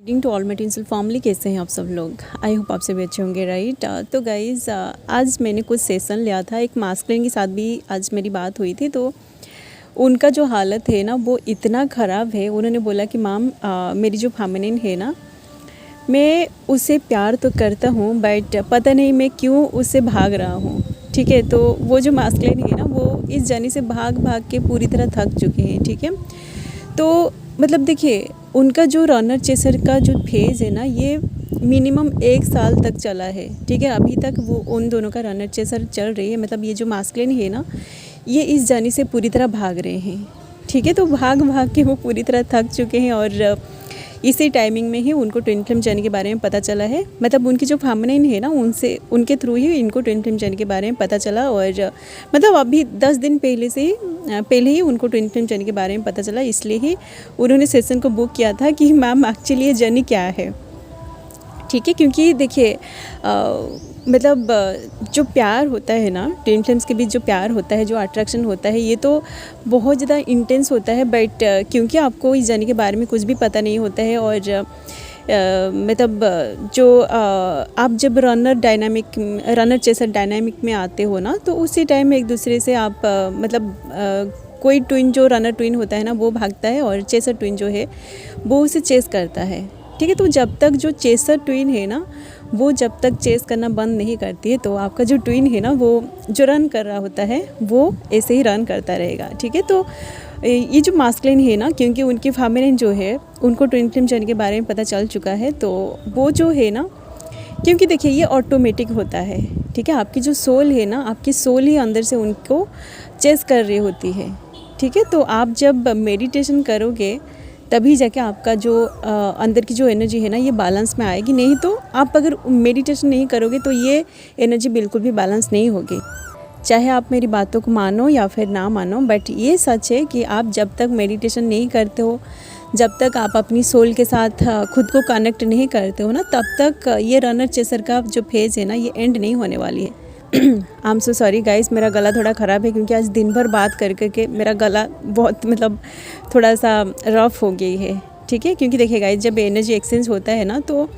Evening to all my tinsel family, कैसे हैं आप सब लोग। आई होप आप सभी अच्छे होंगे, राइट। तो गाइज़, आज मैंने कुछ सेशन लिया था। एक मास्कुलिन के साथ भी आज मेरी बात हुई थी। तो उनका जो हालत है ना वो इतना ख़राब है। उन्होंने बोला कि मैम, मेरी जो फेमिनिन है ना, मैं उसे प्यार तो करता हूँ बट पता नहीं मैं क्यों उससे भाग रहा हूँ। ठीक है, तो वो जो मास्कुलिन है ना वो इस जर्नी से भाग भाग के पूरी तरह थक चुके हैं। ठीक है, तो मतलब देखिए, उनका जो रनर चेसर का जो फेज़ है ना, ये मिनिमम 1 साल तक चला है। ठीक है, अभी तक वो उन दोनों का रनर चेसर चल रही है। मतलब ये जो मास्कुलिन है ना, ये इस जर्नी से पूरी तरह भाग रहे हैं। ठीक है, तो भाग भाग के वो पूरी तरह थक चुके हैं और इसी टाइमिंग में ही उनको ट्विन फ्लेम जर्नी के बारे में पता चला है। मतलब उनकी जो फेमिनिन है ना, उनसे उनके थ्रू ही इनको ट्विन फ्लेम जर्नी के बारे में पता चला। और मतलब अभी 10 दिन पहले ही उनको ट्विन फ्लेम जर्नी के बारे में पता चला। इसलिए ही उन्होंने सेशन को बुक किया था कि मैम एक्चुअली ये जर्नी क्या है। ठीक है, क्योंकि देखिए मतलब जो प्यार होता है ना, ट्विन फ्लेम्स के बीच जो प्यार होता है, जो अट्रैक्शन होता है, ये तो बहुत ज़्यादा इंटेंस होता है। बट क्योंकि आपको इस जर्नी के बारे में कुछ भी पता नहीं होता है और मतलब जो आप जब रनर चेसर डायनामिक में आते हो ना, तो उसी टाइम एक दूसरे से आप मतलब कोई ट्विन जो रनर ट्विन होता है ना वो भागता है और चेसर ट्विन जो है वो उसे चेस करता है। ठीक है, तो जब तक जो चेसर ट्विन है ना वो जब तक चेस करना बंद नहीं करती है, तो आपका जो ट्विन है ना वो जो रन कर रहा होता है वो ऐसे ही रन करता रहेगा। ठीक है, तो ये जो मास्कुलिन है ना, क्योंकि उनकी फेमिनिन जो है उनको ट्विन फ्लेम जर्नी के बारे में पता चल चुका है, तो वो जो है ना, क्योंकि देखिए ये ऑटोमेटिक होता है। ठीक है, आपकी जो सोल है ना, आपकी सोल ही अंदर से उनको चेस कर रही होती है। ठीक है, तो आप जब मेडिटेशन करोगे तभी जाके आपका जो अंदर की जो एनर्जी है ना ये बैलेंस में आएगी। नहीं तो आप अगर मेडिटेशन नहीं करोगे तो ये एनर्जी बिल्कुल भी बैलेंस नहीं होगी। चाहे आप मेरी बातों को मानो या फिर ना मानो, बट ये सच है कि आप जब तक मेडिटेशन नहीं करते हो, जब तक आप अपनी सोल के साथ खुद को कनेक्ट नहीं करते हो ना, तब तक ये रनर चेसर का जो फेज़ है ना ये एंड नहीं होने वाली है। I am so sorry guys, मेरा गला थोड़ा ख़राब है क्योंकि आज दिन भर बात कर करके मेरा गला बहुत मतलब थोड़ा सा रफ़ हो गई है। ठीक है, क्योंकि देखिए गाइस, जब एनर्जी एक्सचेंज होता है ना, तो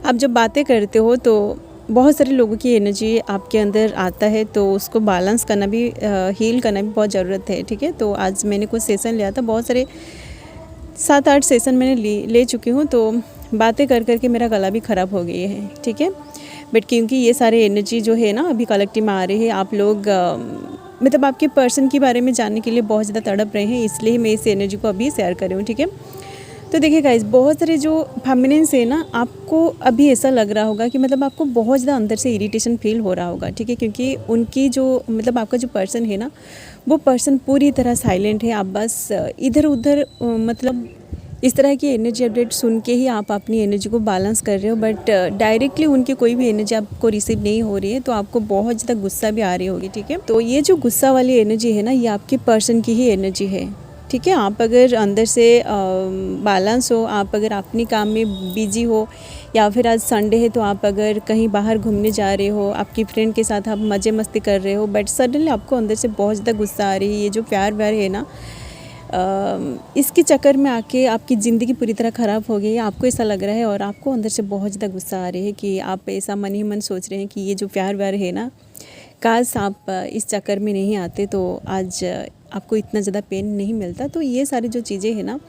आप जब बातें करते हो तो बहुत सारे लोगों की एनर्जी आपके अंदर आता है, तो उसको बैलेंस करना भी हील करना भी बहुत ज़रूरत है। ठीक है, तो आज मैंने कुछ सेशन लिया था, बहुत सारे 7-8 सेशन मैंने ले चुकी हूँ, तो बातें कर करके मेरा गला भी ख़राब हो गई है। ठीक है, बट क्योंकि ये सारे एनर्जी जो है ना अभी कलेक्टिव में आ रही है, आप लोग मतलब आपके पर्सन के बारे में जानने के लिए बहुत ज़्यादा तड़प रहे हैं, इसलिए मैं इस एनर्जी को अभी शेयर कर रही हूँ। ठीक है, तो देखिए गाइस, बहुत सारे जो फेमिनिन्स है ना, आपको अभी ऐसा लग रहा होगा कि मतलब आपको बहुत ज़्यादा अंदर से इरिटेशन फील हो रहा होगा। ठीक है, क्योंकि उनकी जो मतलब आपका जो पर्सन है ना, वो पर्सन पूरी तरह साइलेंट है। आप बस इधर उधर मतलब इस तरह की एनर्जी अपडेट सुन के ही आप अपनी एनर्जी को बैलेंस कर रहे हो, बट डायरेक्टली उनकी कोई भी एनर्जी आपको रिसीव नहीं हो रही है, तो आपको बहुत ज़्यादा गुस्सा भी आ रही होगी। ठीक है, तो ये जो गुस्सा वाली एनर्जी है ना, ये आपके पर्सन की ही एनर्जी है। ठीक है, आप अगर अंदर से बैलेंस हो, आप अगर अपनी काम में बिजी हो, या फिर आज संडे है तो आप अगर कहीं बाहर घूमने जा रहे हो, आपकी फ्रेंड के साथ आप मज़े मस्ती कर रहे हो, बट सडनली आपको अंदर से बहुत ज़्यादा गुस्सा आ रही है। ये जो प्यार व्यार है ना, इसके चक्कर में आके आपकी ज़िंदगी पूरी तरह ख़राब हो गई है, आपको ऐसा लग रहा है, और आपको अंदर से बहुत ज़्यादा गुस्सा आ रही है कि आप ऐसा मन ही मन सोच रहे हैं कि ये जो प्यार व्यार है ना, काश आप इस चक्कर में नहीं आते तो आज आपको इतना ज़्यादा पेन नहीं मिलता। तो ये सारी जो चीज़ें हैं ना,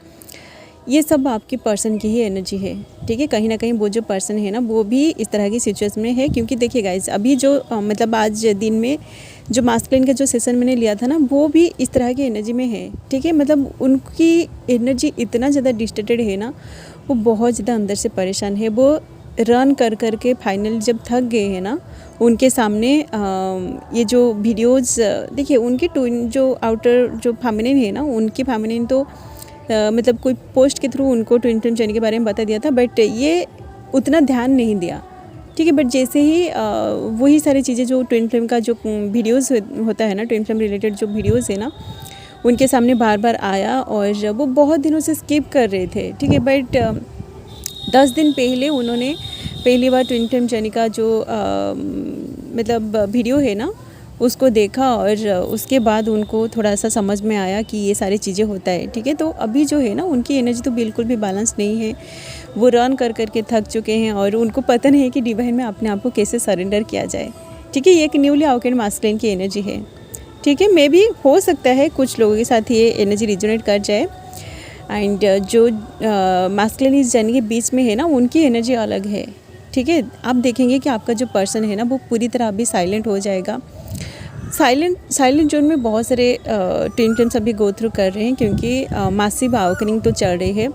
ये सब आपके पर्सन की ही एनर्जी है। ठीक है, कहीं ना कहीं वो जो पर्सन है ना वो भी इस तरह की सिचुएशन में है, क्योंकि देखिए गाइस, अभी जो मतलब आज दिन में जो मास्कुलिन का जो सेशन मैंने लिया था ना, वो भी इस तरह की एनर्जी में है। ठीक है, मतलब उनकी एनर्जी इतना ज़्यादा डिस्टर्टेड है ना, वो बहुत ज़्यादा अंदर से परेशान है। वो रन कर कर के फाइनली जब थक गए हैं ना, उनके सामने ये जो वीडियोज़ देखिए, उनकी ट्विन जो आउटर जो फेमिनिन है ना, उनकी फेमिनिन तो मतलब कोई पोस्ट के थ्रू उनको ट्विन फ्लेम जर्नी के बारे में बता दिया था, बट ये उतना ध्यान नहीं दिया। ठीक है, बट जैसे ही वही सारी चीज़ें जो ट्विन फ्लेम का जो वीडियोस होता है ना, ट्विन फ्लेम रिलेटेड जो वीडियोस है ना, उनके सामने बार बार आया और वो बहुत दिनों से स्किप कर रहे थे। ठीक है, बट 10 दिन पहले उन्होंने पहली बार ट्विन फ्लेम जर्नी का जो मतलब वीडियो है ना उसको देखा और उसके बाद उनको थोड़ा सा समझ में आया कि ये सारी चीज़ें होता है, ठीक है। तो अभी जो है ना उनकी एनर्जी तो बिल्कुल भी बैलेंस नहीं है, वो रन कर कर के थक चुके हैं और उनको पता नहीं है कि डिवाइन में अपने आप को कैसे सरेंडर किया जाए, ठीक है। ये एक न्यूली अवेकेंड मास्कुलिन की एनर्जी है, ठीक है। मे भी हो सकता है कुछ लोगों के साथ ये एनर्जी रिजोनेट कर जाए। एंड जो मास्कुलिन इस जर्नी के बीच में है ना उनकी एनर्जी अलग है, ठीक है। आप देखेंगे कि आपका जो पर्सन है ना वो पूरी तरह अभी साइलेंट हो जाएगा। साइलेंट जोन में बहुत सारे ट्विन फ्लेम्स अभी गो थ्रू कर रहे हैं, क्योंकि मासिव अवेकनिंग तो चल रही है।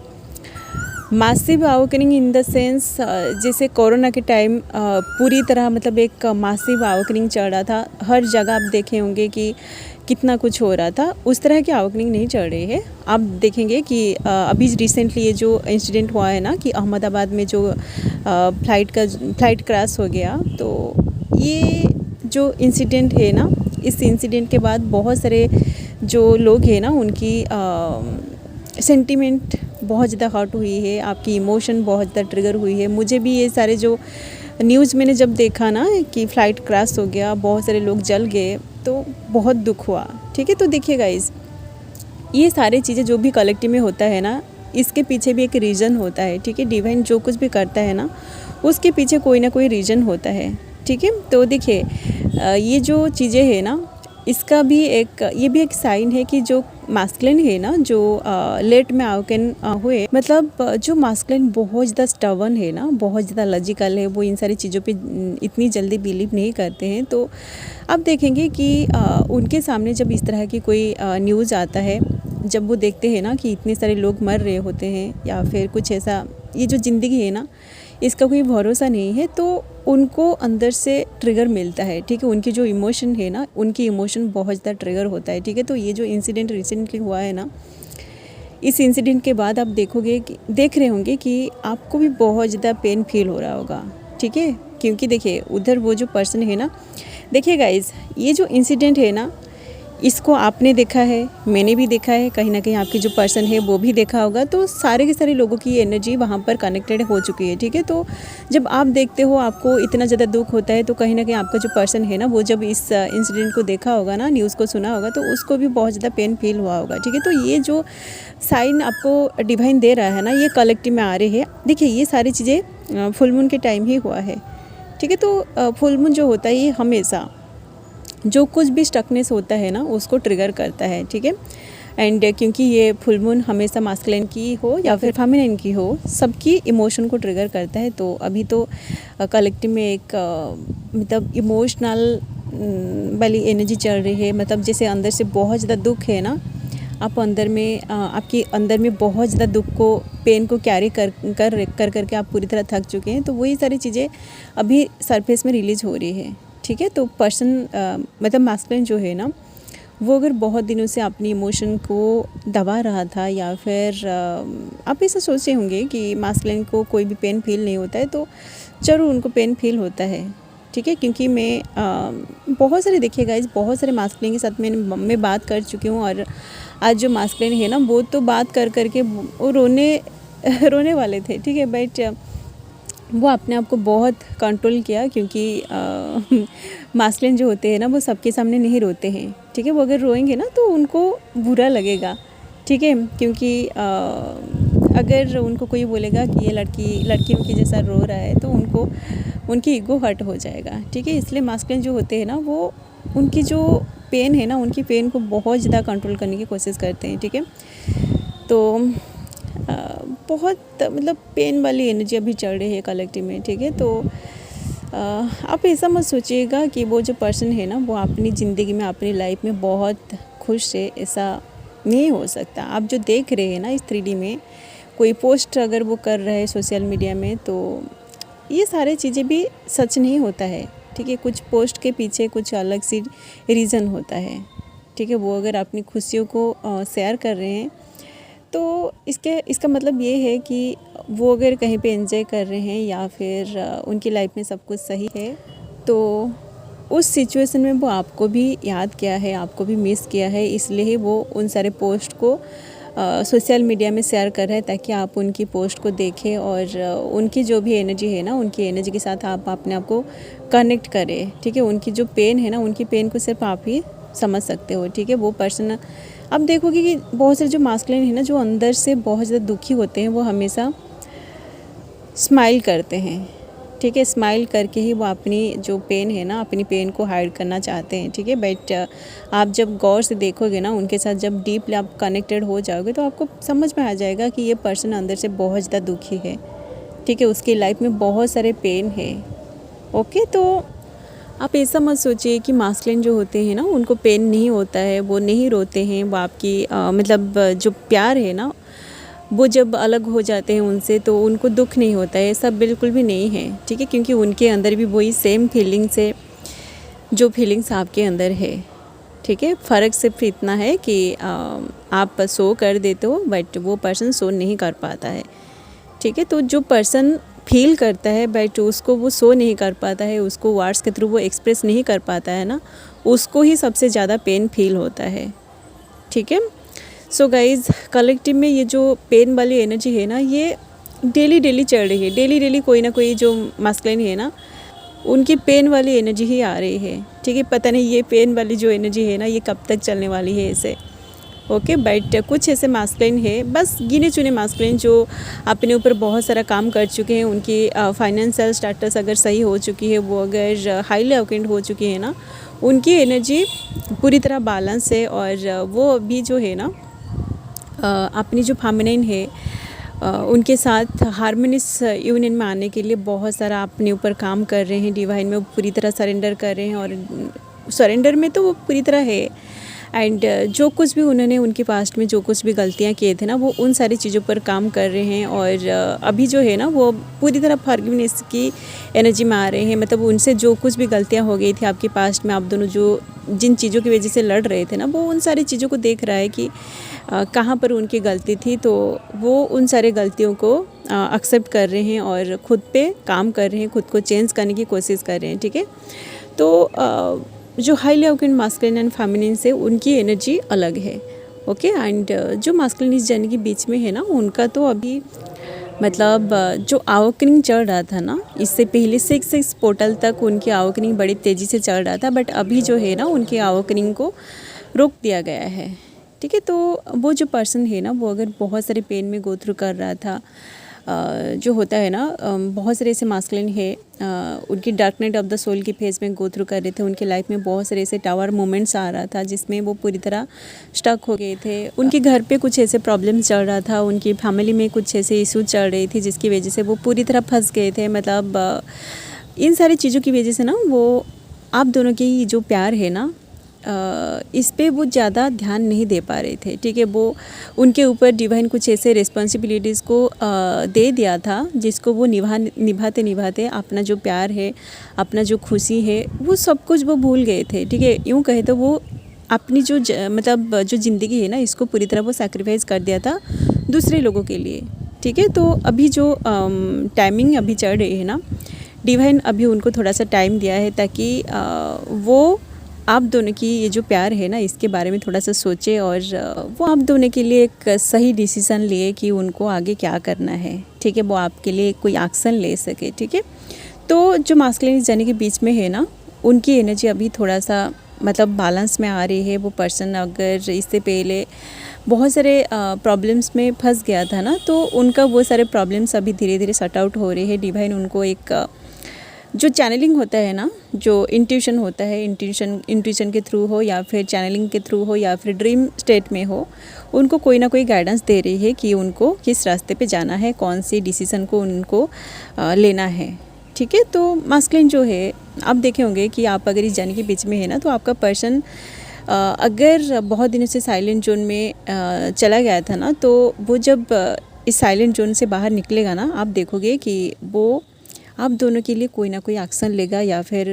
Massive awakening in the sense जैसे कोरोना के टाइम पूरी तरह मतलब एक मासिव अवेकनिंग चल रहा था, हर जगह आप देखे होंगे कि कितना कुछ हो रहा था, उस तरह की अवेकनिंग नहीं चल रही है। आप देखेंगे कि अभी रिसेंटली ये जो इंसिडेंट हुआ है ना कि अहमदाबाद में जो फ्लाइट क्रैश हो गया, तो ये जो इंसिडेंट है ना, इस इंसिडेंट के बाद बहुत सारे जो लोग हैं ना उनकी सेंटिमेंट बहुत ज़्यादा हर्ट हुई है, आपकी इमोशन बहुत ज़्यादा ट्रिगर हुई है। मुझे भी ये सारे जो न्यूज़ मैंने जब देखा ना कि फ़्लाइट क्रैश हो गया, बहुत सारे लोग जल गए, तो बहुत दुख हुआ, ठीक है। तो देखिए गाइस, ये सारी चीज़ें जो भी कलेक्टिव में होता है ना, इसके पीछे भी एक रीज़न होता है, ठीक है। डिवाइन जो कुछ भी करता है ना उसके पीछे कोई ना कोई रीज़न होता है, ठीक है। तो देखिए ये जो चीज़ें हैं ना, इसका भी ये भी एक साइन है कि जो मास्कुलिन है ना, जो लेट में अवेकन हुए, मतलब जो मास्कुलिन बहुत ज़्यादा स्टबर्न है ना, बहुत ज़्यादा लॉजिकल है, वो इन सारी चीज़ों पे इतनी जल्दी बिलीव नहीं करते हैं। तो आप देखेंगे कि उनके सामने जब इस तरह की कोई न्यूज़ आता है, जब वो देखते हैं ना कि इतने सारे लोग मर रहे होते हैं या फिर कुछ ऐसा, ये जो ज़िंदगी है ना इसका कोई भरोसा नहीं है, तो उनको अंदर से ट्रिगर मिलता है, ठीक है। उनकी जो इमोशन है ना, उनकी इमोशन बहुत ज़्यादा ट्रिगर होता है, ठीक है। तो ये जो इंसिडेंट रिसेंटली हुआ है ना, इस इंसिडेंट के बाद आप देख रहे होंगे कि आपको भी बहुत ज़्यादा पेन फील हो रहा होगा, ठीक है। क्योंकि देखिए उधर वो जो पर्सन है ना, देखिए गाइज, ये जो इंसिडेंट है ना इसको आपने देखा है, मैंने भी देखा है, कहीं ना कहीं आपकी जो पर्सन है वो भी देखा होगा। तो सारे के सारे लोगों की एनर्जी वहाँ पर कनेक्टेड हो चुकी है, ठीक है। तो जब आप देखते हो, आपको इतना ज़्यादा दुख होता है, तो कहीं ना कहीं आपका जो पर्सन है ना वो जब इस इंसिडेंट को देखा होगा ना, न्यूज़ को सुना होगा, तो उसको भी बहुत ज़्यादा पेन फील हुआ होगा, ठीक है। तो ये जो साइन आपको डिवाइन दे रहा है ना, ये कलेक्टिव में आ रही है। देखिए ये सारी चीज़ें फुल मून के टाइम ही हुआ है, ठीक है। तो फुल मून जो होता है ये हमेशा जो कुछ भी स्टकनेस होता है ना उसको ट्रिगर करता है, ठीक है। एंड क्योंकि ये फुल मून हमेशा मास्कुलिन की हो या फिर फेमिनिन की हो, सबकी इमोशन को ट्रिगर करता है। तो अभी तो कलेक्टिव में एक मतलब इमोशनल वाली एनर्जी चल रही है, मतलब जैसे अंदर से बहुत ज़्यादा दुख है ना, आप अंदर में आपके अंदर में बहुत ज़्यादा दुख को, पेन को कैरी कर के आप पूरी तरह थक चुके हैं। तो वही सारी चीज़ें अभी सरफेस में रिलीज़ हो रही है, ठीक है। तो पर्सन मतलब मास्कुलिन जो है ना, वो अगर बहुत दिनों से अपनी इमोशन को दबा रहा था, या फिर आप ऐसा सोचे होंगे कि मास्कुलिन को कोई भी पेन फील नहीं होता है, तो ज़रूर उनको पेन फील होता है, ठीक है। क्योंकि मैं बहुत सारे, देखिए गाइस, बहुत सारे मास्कुलिन के साथ मैं बात कर चुकी हूँ, और आज जो मास्कुलिन है ना वो तो बात कर के वो रोने वाले थे, ठीक है। बट वो अपने आप को बहुत कंट्रोल किया, क्योंकि मास्कुलिन जो होते हैं ना वो सबके सामने नहीं रोते हैं, ठीक है। वो अगर रोएंगे ना तो उनको बुरा लगेगा, ठीक है। क्योंकि अगर उनको कोई बोलेगा कि ये लड़की उनकी जैसा रो रहा है, तो उनकी ईगो हर्ट हो जाएगा, ठीक है। इसलिए मास्कुलिन जो होते हैं ना वो उनकी जो पेन है ना, उनकी पेन को बहुत ज़्यादा कंट्रोल करने की कोशिश करते हैं, ठीक है। तो बहुत मतलब पेन वाली एनर्जी अभी चल रही है कलेक्टिव में, ठीक है। तो आप ऐसा मत सोचिएगा कि वो जो पर्सन है ना वो अपनी ज़िंदगी में, अपनी लाइफ में बहुत खुश है, ऐसा नहीं हो सकता। आप जो देख रहे हैं ना इस 3D में, कोई पोस्ट अगर वो कर रहा है सोशल मीडिया में, तो ये सारी चीज़ें भी सच नहीं होता है, ठीक है। कुछ पोस्ट के पीछे कुछ अलग सी रीज़न होता है, ठीक है। वो अगर अपनी खुशियों को शेयर कर रहे हैं, तो इसका मतलब ये है कि वो अगर कहीं पे एंजॉय कर रहे हैं, या फिर उनकी लाइफ में सब कुछ सही है, तो उस सिचुएशन में वो आपको भी याद किया है, आपको भी मिस किया है, इसलिए ही वो उन सारे पोस्ट को सोशल मीडिया में शेयर कर रहे हैं ताकि आप उनकी पोस्ट को देखें और उनकी जो भी एनर्जी है ना, उनकी एनर्जी के साथ आप अपने आप को कनेक्ट करें, ठीक है। उनकी जो पेन है ना, उनकी पेन को सिर्फ आप ही समझ सकते हो, ठीक है। वो पर्सन अब देखोगे कि बहुत सारे जो मास्कुलिन है ना, जो अंदर से बहुत ज़्यादा दुखी होते हैं, वो हमेशा स्माइल करते हैं, ठीक है। स्माइल करके ही वो अपनी जो पेन है ना, अपनी पेन को हाइड करना चाहते हैं, ठीक है। बट आप जब गौर से देखोगे ना, उनके साथ जब डीपली आप कनेक्टेड हो जाओगे तो आपको समझ में आ जाएगा कि ये पर्सन अंदर से बहुत ज़्यादा दुखी है, ठीक है। उसकी लाइफ में बहुत सारे पेन है, ओके। तो आप ऐसा मत सोचिए कि मास्कुलिन जो होते हैं ना, उनको पेन नहीं होता है, वो नहीं रोते हैं, वो आपकी मतलब जो प्यार है ना, वो जब अलग हो जाते हैं उनसे तो उनको दुख नहीं होता है, सब बिल्कुल भी नहीं है, ठीक है। क्योंकि उनके अंदर भी वही सेम फीलिंग्स है जो फीलिंग्स आपके अंदर है, ठीक है। फ़र्क सिर्फ इतना है कि आप शो कर देते हो बट वो पर्सन शो नहीं कर पाता है, ठीक है। तो जो पर्सन फील करता है बट उसको वो शो नहीं कर पाता है, उसको वर्ड्स के थ्रू वो एक्सप्रेस नहीं कर पाता है ना, उसको ही सबसे ज़्यादा पेन फील होता है, ठीक है। सो गाइज़, कलेक्टिव में ये जो पेन वाली एनर्जी है ना, ये डेली चल रही है। डेली कोई ना कोई जो मास्कुलिन है ना, उनकी पेन वाली एनर्जी ही आ रही है, ठीक है। पता नहीं ये पेन वाली जो एनर्जी है ना, ये कब तक चलने वाली है ऐसे, ओके। बट कुछ ऐसे मास्कुलिन है, बस गिने चुने मास्कुलिन जो अपने ऊपर बहुत सारा काम कर चुके हैं, उनकी फाइनेंशियल स्टेटस अगर सही हो चुकी है, वो अगर हाईली अवेकेंड हो चुकी है ना, उनकी एनर्जी पूरी तरह बैलेंस है और वो अभी जो है ना अपनी जो फेमिनिन है उनके साथ हार्मोनियस यूनियन में आने के लिए बहुत सारा अपने ऊपर काम कर रहे हैं, डिवाइन में वो पूरी तरह सरेंडर कर रहे हैं। और सरेंडर में तो वो पूरी तरह है। एंड जो कुछ भी उन्होंने उनके पास्ट में जो कुछ भी गलतियां किए थे ना, वो उन सारी चीज़ों पर काम कर रहे हैं। और अभी जो है ना, वो पूरी तरह फॉरगिवनेस की एनर्जी में आ रहे हैं। मतलब उनसे जो कुछ भी गलतियां हो गई थी आपके पास्ट में, आप दोनों जो जिन चीज़ों की वजह से लड़ रहे थे ना, वो उन सारी चीज़ों को देख रहा है कि कहाँ पर उनकी गलती थी। तो वो उन सारे गलतियों को एक्सेप्ट कर रहे हैं और ख़ुद पे काम कर रहे हैं, ख़ुद को चेंज करने की कोशिश कर रहे हैं, ठीक है। तो जो highly awakened masculine and feminine से उनकी एनर्जी अलग है, ओके। एंड जो मास्कुलिन इस जर्नी के बीच में है ना, उनका तो अभी मतलब जो अवेकनिंग चल रहा था ना, इससे पहले 6 पोर्टल तक उनकी अवेकनिंग बड़ी तेज़ी से चल रहा था। बट अभी जो है ना, उनकी अवेकनिंग को रोक दिया गया है, ठीक है। तो वो जो पर्सन है ना, वो अगर बहुत सारे पेन में गो थ्रू कर रहा था, जो होता है ना, बहुत सारे ऐसे मास्कुलिन है उनकी dark night of the soul की फेज़ में गो थ्रू कर रहे थे। उनके लाइफ में बहुत सारे ऐसे टावर मोमेंट्स आ रहा था जिसमें वो पूरी तरह स्टक हो गए थे। उनके घर पे कुछ ऐसे प्रॉब्लम्स चल रहा था, उनकी फैमिली में कुछ ऐसे इशू चल रही थी जिसकी वजह से वो पूरी तरह फंस गए थे। मतलब इन सारी चीज़ों की वजह से ना, वो आप दोनों की जो प्यार है ना, इस पे वो ज़्यादा ध्यान नहीं दे पा रहे थे, ठीक है। वो उनके ऊपर डिवाइन कुछ ऐसे रिस्पॉन्सिबिलिटीज़ को दे दिया था जिसको वो निभाते अपना जो प्यार है, अपना जो खुशी है, वो सब कुछ वो भूल गए थे, ठीक है। यूँ कहे तो वो अपनी जो मतलब जो ज़िंदगी है ना, इसको पूरी तरह वो सैक्रिफाइस कर दिया था दूसरे लोगों के लिए, ठीक है। तो अभी जो टाइमिंग अभी चल रही है ना, डिवाइन अभी उनको थोड़ा सा टाइम दिया है ताकि वो आप दोनों की ये जो प्यार है ना, इसके बारे में थोड़ा सा सोचे और वो आप दोनों के लिए एक सही डिसीज़न लिए कि उनको आगे क्या करना है, ठीक है। वो आपके लिए कोई एक्शन ले सके, ठीक है। तो जो मास्कुलिन जर्नी के बीच में है ना, उनकी एनर्जी अभी थोड़ा सा मतलब बैलेंस में आ रही है। वो पर्सन अगर इससे पहले बहुत सारे प्रॉब्लम्स में फंस गया था ना, तो उनका वो सारे प्रॉब्लम्स अभी धीरे धीरे सॉर्ट आउट हो रहे हैं। डिवाइन उनको एक जो चैनलिंग होता है ना, जो इंट्यूशन होता है, इंट्यूशन के थ्रू हो या फिर चैनलिंग के थ्रू हो या फिर ड्रीम स्टेट में हो, उनको कोई ना कोई गाइडेंस दे रही है कि उनको किस रास्ते पे जाना है, कौन सी डिसीज़न को उनको लेना है, ठीक है। तो मास्कुलिन जो है, आप देखे होंगे कि आप अगर इस जर्नी के बीच में है ना, तो आपका पर्सन अगर बहुत दिनों से साइलेंट जोन में चला गया था ना, तो वो जब इस साइलेंट जोन से बाहर निकलेगा ना, आप देखोगे कि वो आप दोनों के लिए कोई ना कोई एक्शन लेगा। या फिर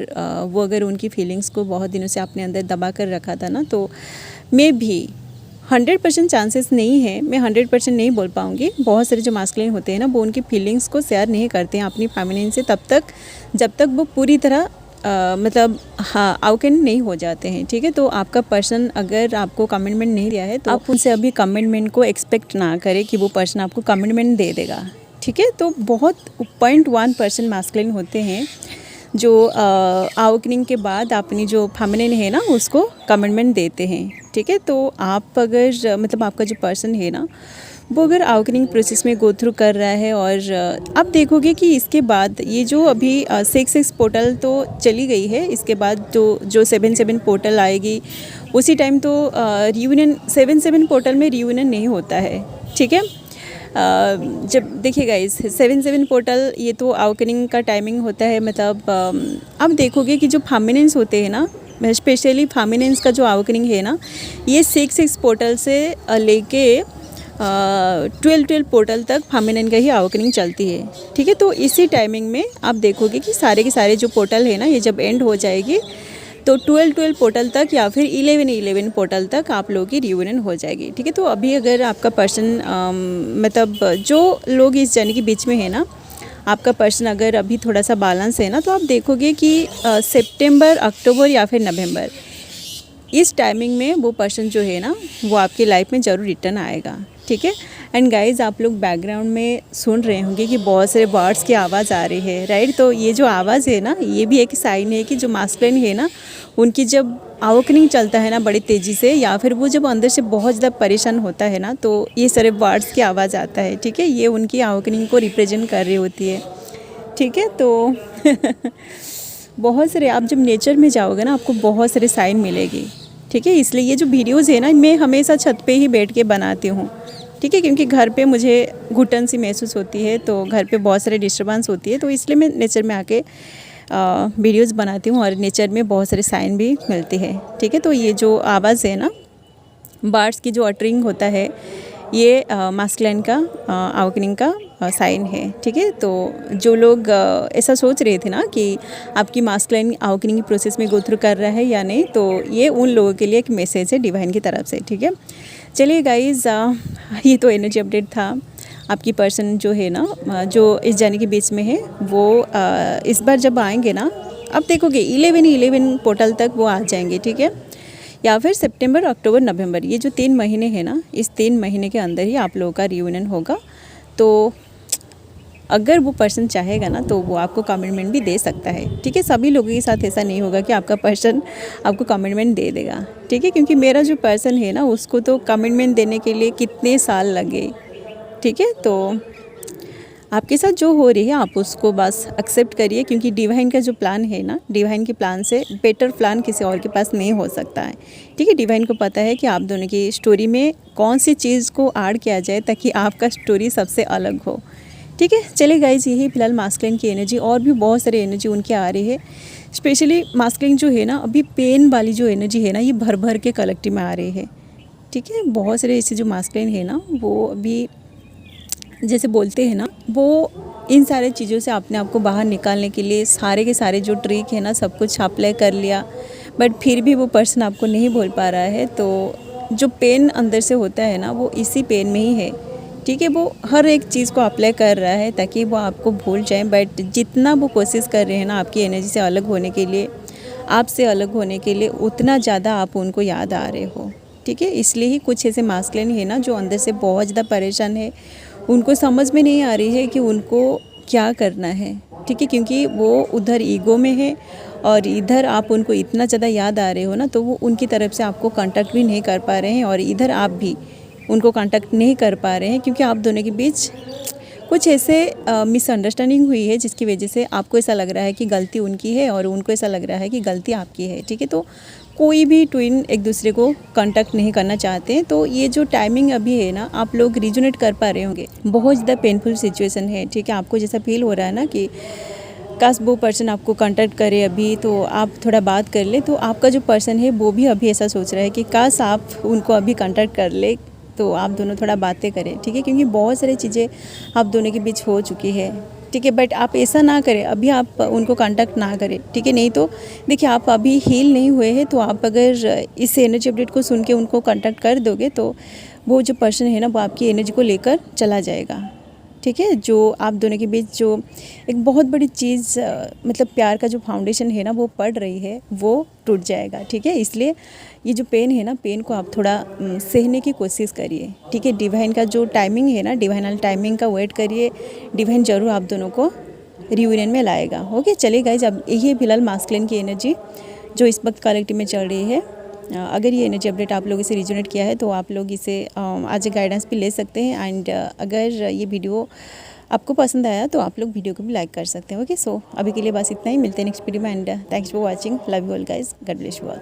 वो अगर उनकी फीलिंग्स को बहुत दिनों से अपने अंदर दबा कर रखा था ना, तो मे भी 100% चांसेस नहीं है, मैं 100% नहीं बोल पाऊँगी। बहुत सारे जो मास्कुलिन होते हैं ना, वो उनकी फीलिंग्स को शेयर नहीं करते हैं अपनी फेमिनिन से तब तक जब तक वो पूरी तरह मतलब हाँ आउटकन नहीं हो जाते हैं, ठीक है। तो आपका पर्सन अगर आपको कमिटमेंट नहीं दिया है तो आप उनसे अभी कमिटमेंट को एक्सपेक्ट ना करें कि वो पर्सन आपको कमिटमेंट दे देगा, ठीक है। तो बहुत 0.1% मास्कुलिन होते हैं जो आउटकनिंग के बाद अपनी जो फेमिनिन है ना उसको कमिटमेंट देते हैं, ठीक है। तो आप अगर मतलब आपका जो पर्सन है ना वो अगर आउटकनिंग प्रोसेस में गो थ्रू कर रहा है और आप देखोगे कि इसके बाद ये जो अभी 6 पोर्टल तो चली गई है, इसके बाद जो 7 पोर्टल आएगी उसी टाइम तो रियूनियन 7 पोर्टल में रियूनियन नहीं होता है, ठीक है। जब देखिएगा इस 7 पोर्टल ये तो आउटकनिंग का टाइमिंग होता है, मतलब आप देखोगे कि जो फेमिनिन्स होते हैं ना, स्पेशली फेमिनिन्स का जो आउटकनिंग है ना ये 6 पोर्टल से लेके 12 पोर्टल तक फेमिनिन का ही आउटकनिंग चलती है, ठीक है। तो इसी टाइमिंग में आप देखोगे कि सारे के सारे जो पोर्टल है ना ये जब एंड हो जाएगी तो 12 पोर्टल तक या फिर 11 पोर्टल तक आप लोगों की रियूनियन हो जाएगी, ठीक है। तो अभी अगर आपका पर्सन मतलब जो लोग इस जर्नी के बीच में है ना, आपका पर्सन अगर अभी थोड़ा सा बैलेंस है ना तो आप देखोगे कि सितंबर, अक्टूबर या फिर नवंबर इस टाइमिंग में वो पर्सन जो है ना वो आपकी लाइफ में ज़रूर रिटर्न आएगा, ठीक है। एंड गाइज आप लोग बैकग्राउंड में सुन रहे होंगे कि बहुत सारे बर्ड्स की आवाज़ आ रही है, राइट। तो ये जो आवाज़ है ना ये भी एक साइन है कि जो मास्कुलिन है ना उनकी जब आउटकनिंग चलता है ना बड़ी तेज़ी से या फिर वो जब अंदर से बहुत ज़्यादा परेशान होता है ना तो ये सारे बर्ड्स की आवाज़ आता है, ठीक है। ये उनकी आउटकनिंग को रिप्रेजेंट कर रही होती है, ठीक है। तो बहुत सारे आप जब नेचर में जाओगे ना आपको बहुत सारे साइन मिलेगी, ठीक है। इसलिए ये जो वीडियोज़ है ना मैं हमेशा छत पे ही बैठ के बनाती हूँ, ठीक है, क्योंकि घर पे मुझे घुटन सी महसूस होती है तो घर पे बहुत सारे डिस्टर्बेंस होती है, तो इसलिए मैं नेचर में आके वीडियोज़ बनाती हूँ और नेचर में बहुत सारे साइन भी मिलते हैं, ठीक है। तो ये जो आवाज़ है ना बर्ड्स की जो अटरिंग होता है ये मास्कुलिन का आउटकनिंग का साइन है, ठीक है। तो जो लोग ऐसा सोच रहे थे ना कि आपकी मास्कुलिन आउटकनिंग प्रोसेस में गो थ्रू कर रहा है या नहीं, तो ये उन लोगों के लिए एक मैसेज है डिवाइन की तरफ से, ठीक है। चलिए गाइज़ ये तो एनर्जी अपडेट था। आपकी पर्सन जो है ना जो इस जर्नी के बीच में है वो इस बार जब आएंगे ना अब देखोगे 11 पोर्टल तक वो आ जाएंगे, ठीक है। या फिर सितंबर, अक्टूबर, नवंबर ये जो 3 महीने हैं ना इस 3 महीने के अंदर ही आप लोगों का रियूनियन होगा। तो अगर वो पर्सन चाहेगा ना तो वो आपको कमिटमेंट भी दे सकता है, ठीक है। सभी लोगों के साथ ऐसा नहीं होगा कि आपका पर्सन आपको कमिटमेंट दे देगा, ठीक है, क्योंकि मेरा जो पर्सन है ना उसको तो कमिटमेंट देने के लिए कितने साल लगे, ठीक है। तो आपके साथ जो हो रही है आप उसको बस एक्सेप्ट करिए, क्योंकि डिवाइन का जो प्लान है ना डिवाइन के प्लान से बेटर प्लान किसी और के पास नहीं हो सकता है, ठीक है। डिवाइन को पता है कि आप दोनों की स्टोरी में कौन सी चीज़ को ऐड किया जाए ताकि आपका स्टोरी सबसे अलग हो, ठीक है। चलिए गाइज यही फिलहाल मास्कुलिन की एनर्जी, और भी बहुत सारी एनर्जी उनकी आ रही है। स्पेशली मास्कुलिन जो है ना अभी पेन वाली जो एनर्जी है ना ये भर भर के कलेक्टिव में आ रही है, ठीक है। बहुत सारे ऐसे जो मास्कुलिन है ना वो अभी जैसे बोलते हैं ना वो इन सारे चीज़ों से अपने आप को बाहर निकालने के लिए सारे के सारे जो ट्रिक है ना सब कुछ अप्लाई कर लिया, बट फिर भी वो पर्सन आपको नहीं बोल पा रहा है। तो जो पेन अंदर से होता है ना वो इसी पेन में ही है, ठीक है। वो हर एक चीज़ को अप्लाई कर रहा है ताकि वो आपको भूल जाए, बट जितना वो कोशिश कर रहे हैं ना आपकी एनर्जी से अलग होने के लिए, आपसे अलग होने के लिए, उतना ज़्यादा आप उनको याद आ रहे हो, ठीक है। इसलिए ही कुछ ऐसे मास्कुलिन है ना जो अंदर से बहुत ज़्यादा परेशान है, उनको समझ में नहीं आ रही है कि उनको क्या करना है, ठीक है, क्योंकि वो उधर ईगो में है और इधर आप उनको इतना ज़्यादा याद आ रहे हो ना तो वो उनकी तरफ से आपको कांटेक्ट भी नहीं कर पा रहे हैं और इधर आप भी उनको कांटेक्ट नहीं कर पा रहे हैं, क्योंकि आप दोनों के बीच कुछ ऐसे मिसअंडरस्टैंडिंग हुई है जिसकी वजह से आपको ऐसा लग रहा है कि गलती उनकी है और उनको ऐसा लग रहा है कि गलती आपकी है, ठीक है। तो कोई भी ट्विन एक दूसरे को कांटेक्ट नहीं करना चाहते हैं। तो ये जो टाइमिंग अभी है ना आप लोग रिजोनेट कर पा रहे होंगे, बहुत ज़्यादा पेनफुल सिचुएशन है, ठीक है। आपको जैसा फील हो रहा है ना कि काश वो पर्सन आपको कांटेक्ट करे अभी तो आप थोड़ा बात कर ले, तो आपका जो पर्सन है वो भी अभी ऐसा सोच रहा है कि काश आप उनको अभी कांटेक्ट कर ले तो आप दोनों थोड़ा बातें करें, ठीक है, क्योंकि बहुत सारी चीज़ें आप दोनों के बीच हो चुकी है, ठीक है। बट आप ऐसा ना करें, अभी आप उनको कांटेक्ट ना करें, ठीक है। नहीं तो देखिए आप अभी हील नहीं हुए हैं, तो आप अगर इस एनर्जी अपडेट को सुन के उनको कांटेक्ट कर दोगे तो वो जो पर्सन है ना वो आपकी एनर्जी को लेकर चला जाएगा, ठीक है। जो आप दोनों के बीच जो एक बहुत बड़ी चीज़ मतलब प्यार का जो फाउंडेशन है ना वो पड़ रही है वो टूट जाएगा, ठीक है। इसलिए ये जो पेन है ना, पेन को आप थोड़ा सहने की कोशिश करिए, ठीक है। डिवाइन का जो टाइमिंग है ना, डिवाइनल टाइमिंग का वेट करिए, डिवाइन ज़रूर आप दोनों को रियूनियन में लाएगा। ओके, चलिए गाइज, अब यही है फिलहाल मास्कुलिन की एनर्जी जो इस वक्त कलेक्टिव में चल रही है। अगर ये एनर्जी अपडेट आप लोगों से रिजोनेट किया है तो आप लोग इसे आज गाइडेंस भी ले सकते हैं। एंड अगर ये वीडियो आपको पसंद आया तो आप लोग वीडियो को भी लाइक कर सकते हैं। ओके, सो अभी के लिए बस इतना ही, मिलते हैं नेक्स्ट वीडियो में। And thanks for watching, love you all guys, God bless you all.